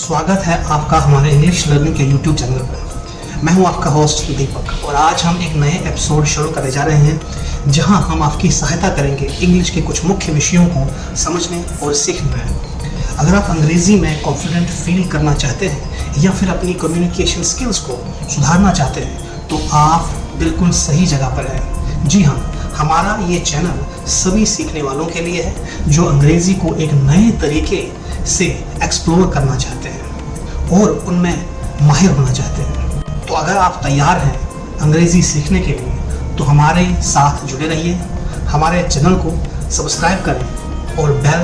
स्वागत है आपका हमारे इंग्लिश लर्निंग के यूट्यूब चैनल पर। मैं हूं आपका होस्ट दीपक और आज हम एक नए एपिसोड शुरू करने जा रहे हैं जहां हम आपकी सहायता करेंगे इंग्लिश के कुछ मुख्य विषयों को समझने और सीखने में। अगर आप अंग्रेज़ी में कॉन्फिडेंट फील करना चाहते हैं या फिर अपनी कम्युनिकेशन स्किल्स को सुधारना चाहते हैं तो आप बिल्कुल सही जगह पर हैं। जी हाँ, हमारा ये चैनल सभी सीखने वालों के लिए है जो अंग्रेज़ी को एक नए तरीके से एक्सप्लोर करना चाहते हैं और उनमें माहिर होना चाहते हैं। तो अगर आप तैयार हैं अंग्रेज़ी सीखने के लिए तो हमारे साथ जुड़े रहिए, हमारे चैनल को सब्सक्राइब करें और बेल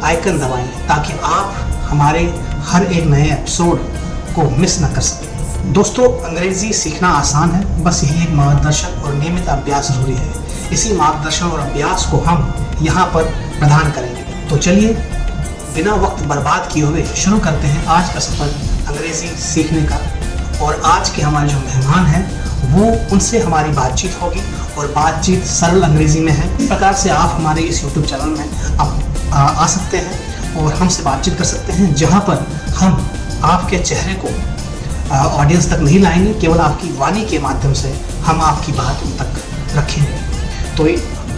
आइकन दबाएं ताकि आप हमारे हर एक नए एपिसोड को मिस न कर सकें। दोस्तों, अंग्रेज़ी सीखना आसान है, बस यही एक मार्गदर्शक और नियमित अभ्यास ज़रूरी है। इसी मार्गदर्शन और अभ्यास को हम यहाँ पर प्रदान करेंगे। तो चलिए बिना वक्त बर्बाद किए हुए शुरू करते हैं आज का सफ़र अंग्रेज़ी सीखने का। और आज के हमारे जो मेहमान हैं वो उनसे हमारी बातचीत होगी और बातचीत सरल अंग्रेज़ी में है। इस प्रकार से आप हमारे इस यूट्यूब चैनल में आ सकते हैं और हमसे बातचीत कर सकते हैं, जहाँ पर हम आपके चेहरे को ऑडियंस तक नहीं लाएंगे, केवल आपकी वाणी के माध्यम से हम आपकी बात उन तक रखेंगे।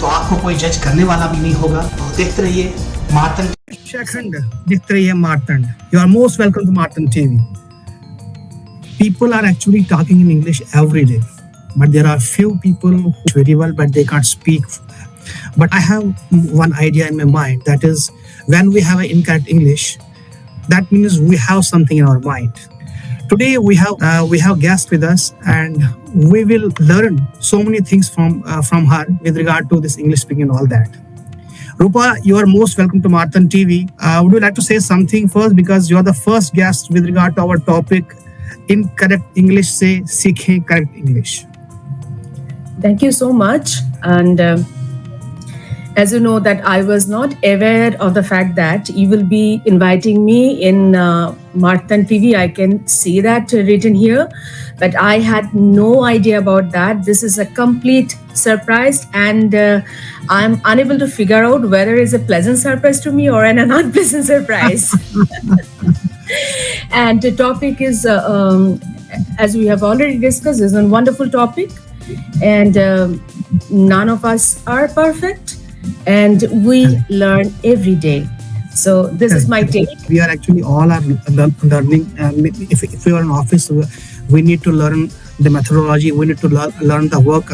तो आपको कोई जज करने वाला भी नहीं होगा। तो देखते रहिए मार्तंड। Second, देखते रहिए Martand. You are most welcome to Martand TV. People are actually talking in English every day, but there are few people who do very well, but they can't speak. But I have one idea in my mind, that is, when we have an incorrect English, that means we have something in our mind. Today we have guest with us, and we will learn so many things from her with regard to this English speaking and all that. Rupa, you are most welcome to Martand TV. Would you like to say something first, because you are the first guest with regard to our topic, incorrect English से सीखें correct English. Thank you so much. And as you know that I was not aware of the fact that you will be inviting me in Martand TV. I can see that written here, but I had no idea about that. This is a complete surprise, and I'm unable to figure out whether it's a pleasant surprise to me or an unpleasant surprise. And the topic is, as we have already discussed, is a wonderful topic, and none of us are perfect. And we learn every day. So this is my take. We are actually all are learning. If we are in office, we need to learn the methodology. We need to learn the work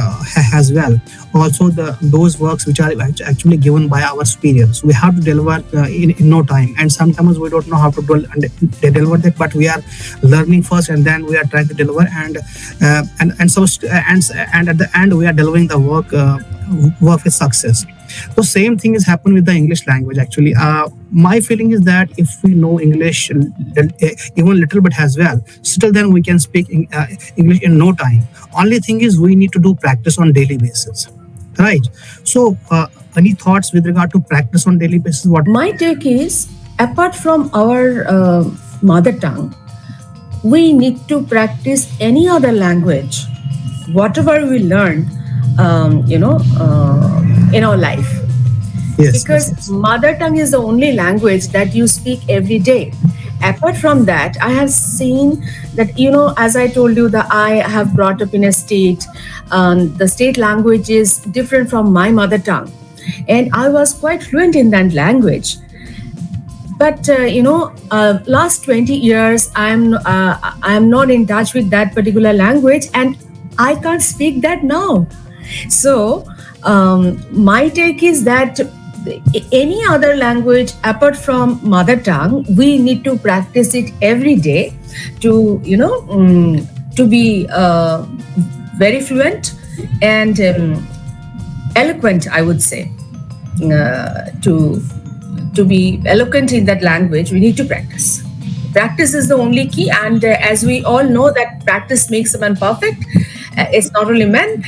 as well. Also, those works which are actually given by our superiors, we have to deliver in no time. And sometimes we don't know how to deliver that, but we are learning first, and then we are trying to deliver. And at the end, we are delivering the work with success. So same thing is happening with the English language actually. My feeling is that if we know English even a little bit as well, still then we can speak English in no time. Only thing is we need to do practice on daily basis, right? So any thoughts with regard to practice on daily basis? What my take is, apart from our mother tongue, we need to practice any other language, whatever we learn in our life. Yes, because yes. mother tongue is the only language that you speak every day. Apart from that, I have seen that, as I told you, that I have brought up in a state. The state language is different from my mother tongue, and I was quite fluent in that language. But last 20 years, I'm not in touch with that particular language, and I can't speak that now. So my take is that any other language apart from mother tongue, we need to practice it every day to to be very fluent and eloquent, I would say. To be eloquent in that language, we need to practice. Practice is the only key, and as we all know that practice makes a man perfect. It's not only men,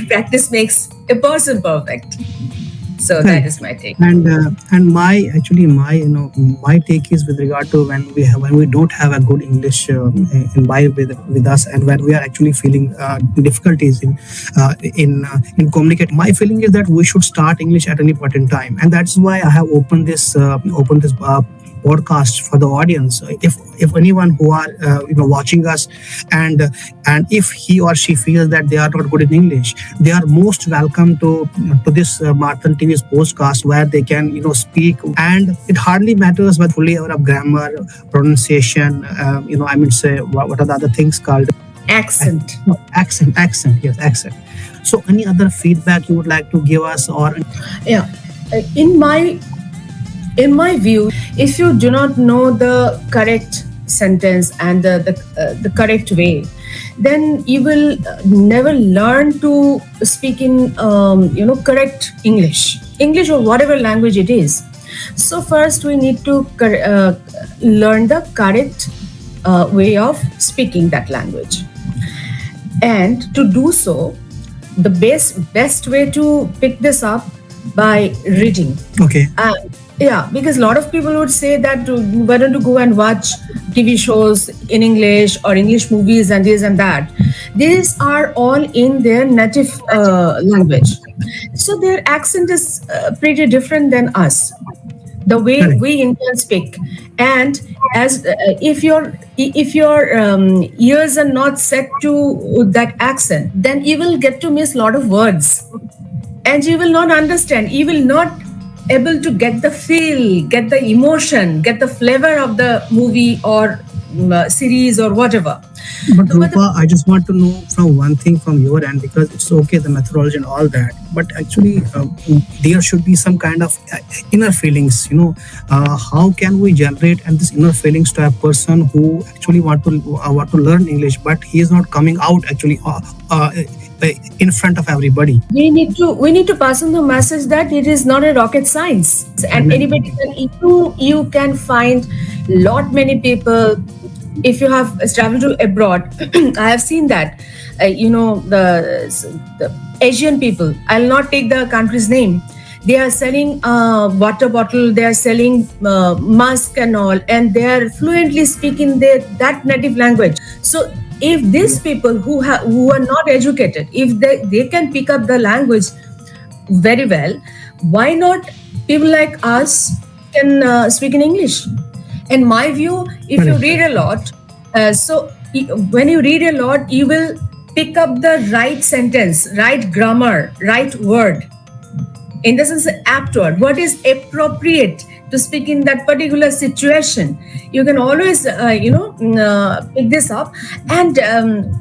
practice makes a person perfect. So that is my take. And my take is with regard to when we don't have a good English with us, and when we are actually feeling difficulties in communicate. My feeling is that we should start English at any point in time, and that's why I have opened this podcast for the audience. If anyone who are watching us, and if he or she feels that they are not good in English, they are most welcome to this Martin TV's podcast, where they can speak. And it hardly matters whether fully aware of grammar, pronunciation. I mean, say what are the other things called? Accent. Accent. Yes, accent. So, any other feedback you would like to give us, or Yeah. In my view, if you do not know the correct sentence and the correct way, then you will never learn to speak in correct English or whatever language it is. So first we need to learn the correct way of speaking that language, and to do so, the best way to pick this up by reading. okay? Yeah, because a lot of people would say that why don't you go and watch TV shows in English or English movies and this and that. These are all in their native language, so their accent is pretty different than us. The way Correct. we Indians speak, and as if your ears are not set to that accent, then you will get to miss a lot of words, and you will not understand. You will not able to get the feel, get the emotion, get the flavor of the movie or series or whatever. But So, but Rupa, I just want to know from one thing from your end, because it's okay, the methodology and all that, but actually there should be some kind of inner feelings. How can we generate and this inner feelings to a person who actually want to learn English, but he is not coming out actually in front of everybody? we need to pass on the message that it is not a rocket science, and anybody can, you can find many people. If you have traveled to abroad, I have seen that the Asian people, I'll not take the country's name, they are selling water bottle, they are selling mask and all, and they are fluently speaking that native language. So if these people who are not educated, if they can pick up the language very well, why not people like us can speak in English? In my view, if you Correct. read a lot, when you read a lot, you will pick up the right sentence, right grammar, right word. In the sense, apt word, what is appropriate to speak in that particular situation. You can always, pick this up. And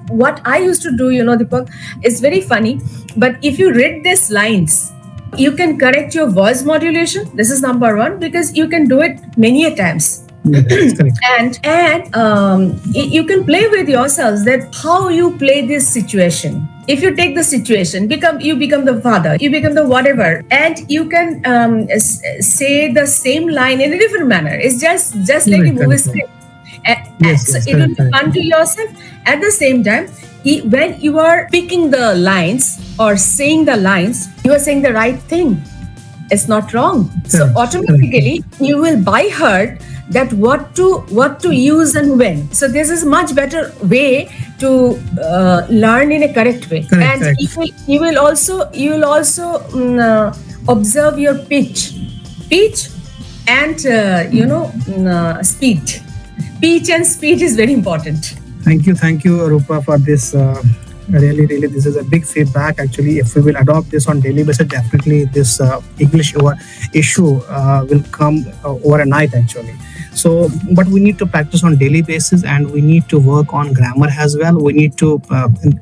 what I used to do, Deepak, is very funny. But if you read these lines, you can correct your voice modulation. This is number one, because you can do it many a times. Yeah, that's correct. And you can play with yourselves that how you play this situation. If you take the situation, you become the father, you become the whatever, and you can say the same line in a different manner. It's just like a Correct, movie correct. script. Yes, So yes, it will be correct. fun to yourself. At the same time, when you are picking the lines or saying the lines, you are saying the right thing. It's not wrong. So Correct, automatically you will by heart that what to use and when. So this is much better way to learn in a correct way. Correct, And correct. you will also observe your pitch and speed. Pitch and speed is very important. Thank you, Rupa, for this. Really, this is a big feedback. Actually, if we will adopt this on daily basis, definitely this English issue will come overnight. Actually, so but we need to practice on daily basis, and we need to work on grammar as well. We need to.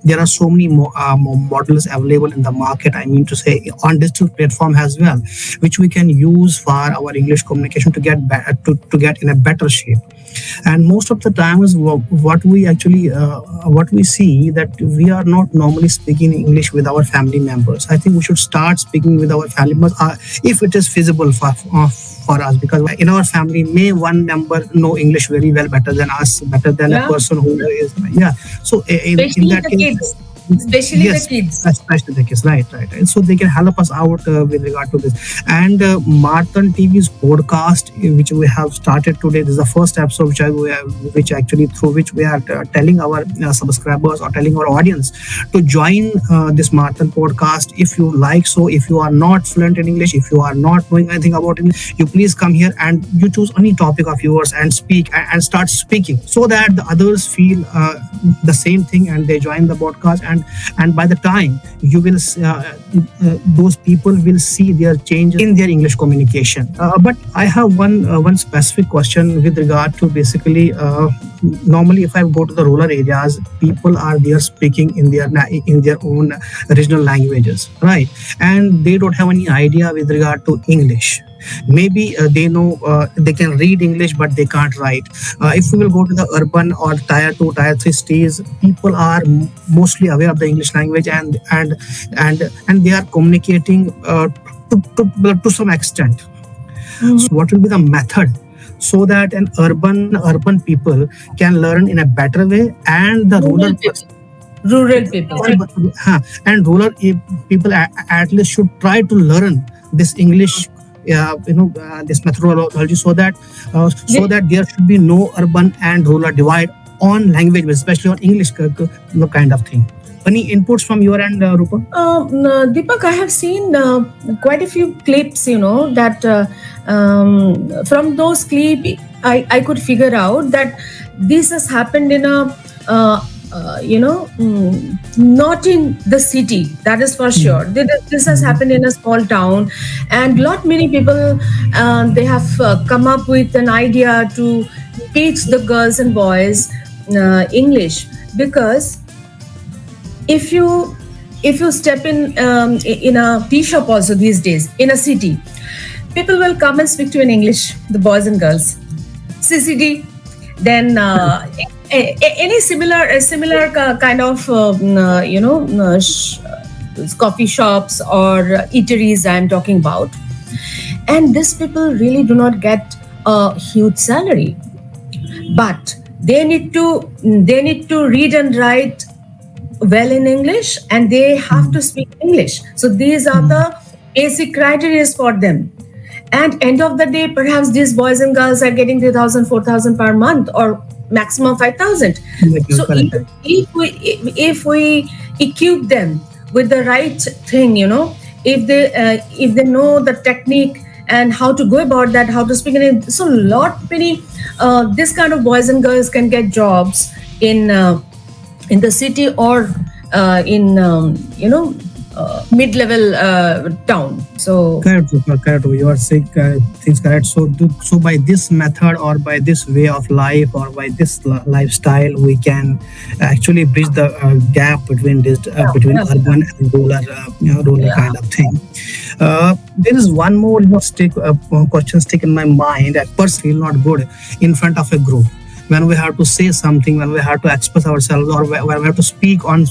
There are so many more models available in the market. I mean to say, on digital platform as well, which we can use for our English communication to get to get in a better shape. And most of the times what we see that we are not normally speaking English with our family members. I think we should start speaking with our family members if it is feasible for us, because in our family may one member know English very well, better than us, better than Yeah. a person who is so in Especially that the case, kids. especially the Yes, kids. especially the kids, right. So they can help us out with regard to this. And Martin TV's podcast, which we have started today, this is the first episode which actually through which we are telling our subscribers or telling our audience to join this Martin podcast. If you like, so if you are not fluent in English, if you are not knowing anything about English, you please come here and you choose any topic of yours and speak and start speaking, so that the others feel the same thing and they join the podcast. And by the time you will those people will see their changes in their English communication. But I have one specific question with regard to basically normally if I go to the rural areas, people are there speaking in their own regional languages, right? And they don't have any idea with regard to English. Maybe they know they can read English but they can't write. If we will go to the urban or tier 2 tier 3 cities, people are mostly aware of the English language, and they are communicating to some extent. So what will be the method so that an urban people can learn in a better way, and the Rural people. and rural people at least should try to learn this English, this methodology, so that there should be no urban and rural divide on language, especially on English kind of thing. Any inputs from your end, Rupa? Deepak, I have seen quite a few clips, that from those clips, I could figure out that this has happened in a, not in the city, that is for sure. This has happened in a small town, and many people, they have come up with an idea to teach the girls and boys English, because if you step in a tea shop also these days in a city, people will come and speak to you in English, the boys and girls. CCD, then any similar kind of coffee shops or eateries I'm talking about, and these people really do not get a huge salary, but they need to read and write well in English, and they have to speak English. So these are the basic criteria for them. And end of the day, perhaps these boys and girls are getting 3,000, 4,000 per month, or maximum 5,000. So if we equip them with the right thing, if they know the technique and how to go about that, how to speak in it, so many this kind of boys and girls can get jobs in the city or in mid-level town. So correct. You are saying things correct. So by this method, or by this way of life, or by this lifestyle, we can actually bridge the gap between urban and rural kind of thing. There is one more question stick in my mind. At first, feel not good in front of a group, when we have to say something, when we have to express ourselves, or when we have to speak on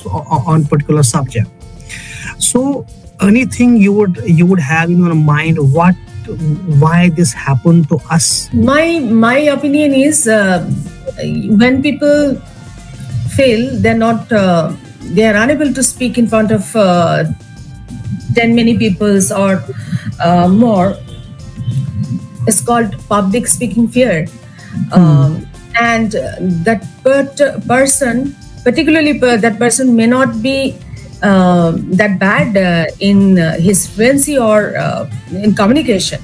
particular subject. So anything you would have in your mind, why this happened to us? my opinion is, when people feel they are unable to speak in front of 10 many peoples or more, it's called public speaking fear. And that person, particularly that person may not be that bad in his fluency or in communication,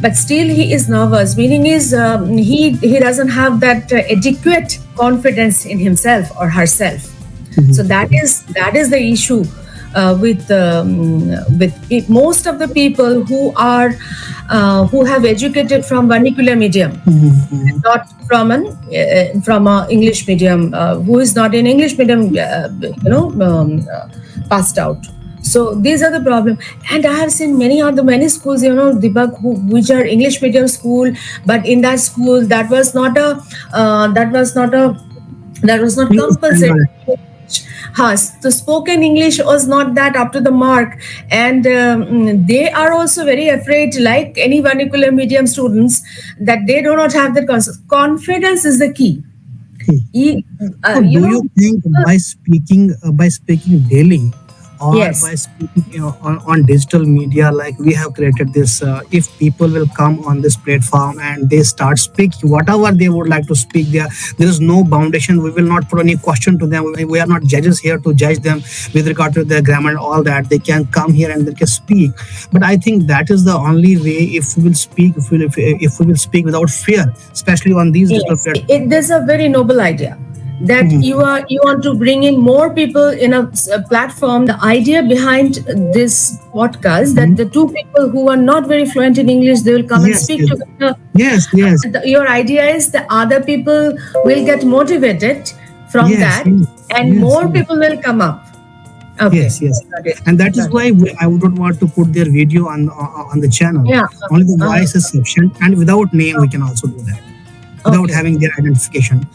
but still he is nervous, meaning is he doesn't have that adequate confidence in himself or herself. So that is the issue with most of the people who have educated from vernacular medium, not from an English medium, who is not in English medium, passed out. So these are the problem. And I have seen many schools, Deepak, which are English medium school, but in that school that was not compulsory. The spoken English was not that up to the mark, and they are also very afraid, like any vernacular medium students, that they do not have that confidence is the key. So do you think by speaking daily or Yes. by speaking on digital media, like we have created this, if people will come on this platform and they start speaking whatever they would like to speak, there is no foundation. We will not put any question to them. We are not judges here to judge them with regard to their grammar and all that. They can come here and they can speak. But I think that is the only way. If we will speak, if we will speak without fear, especially on these digital Yes, platforms. there's a very noble idea that you want to bring in more people in a platform. The idea behind this podcast that the two people who are not very fluent in English, they will come and Yes, speak yes. together. Yes, yes. Your idea is that other people will get motivated from Yes, that, yes, and yes, more yes. people will come up. Okay. Yes, yes, Got it. and that is Got why I would not want to put their video on the channel. Yeah. Only the voice is sufficient, and without name we can also do that, without Okay. having their identification.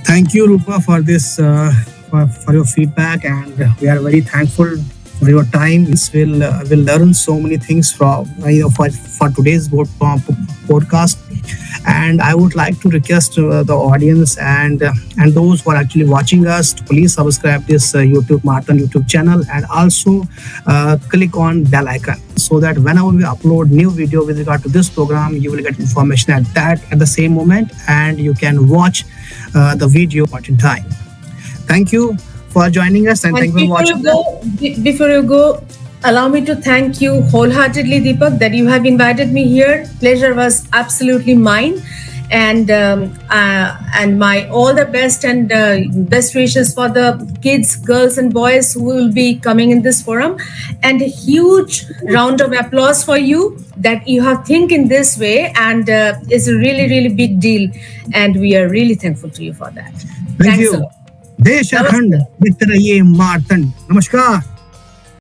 Thank you, Rupa, for this for your feedback, and we are very thankful for your time. We'll learn so many things from for today's podcast. And I would like to request the audience and those who are actually watching us to please subscribe this YouTube Martin YouTube channel, and also click on bell icon so that whenever we upload new video with regard to this program, you will get information at the same moment, and you can watch the video in time. Thank you for joining us, and And thank you for watching. before you go, allow me to thank you wholeheartedly, Deepak, that you have invited me here. Pleasure was absolutely mine, and my all the best and best wishes for the kids, girls, and boys who will be coming in this forum, and a huge round of applause for you that you have think in this way, and it's a really really big deal, and we are really thankful to you for that. Thank Thanks you. a lot. देश अखंड, मित्र ये मार्तंड। नमस्कार।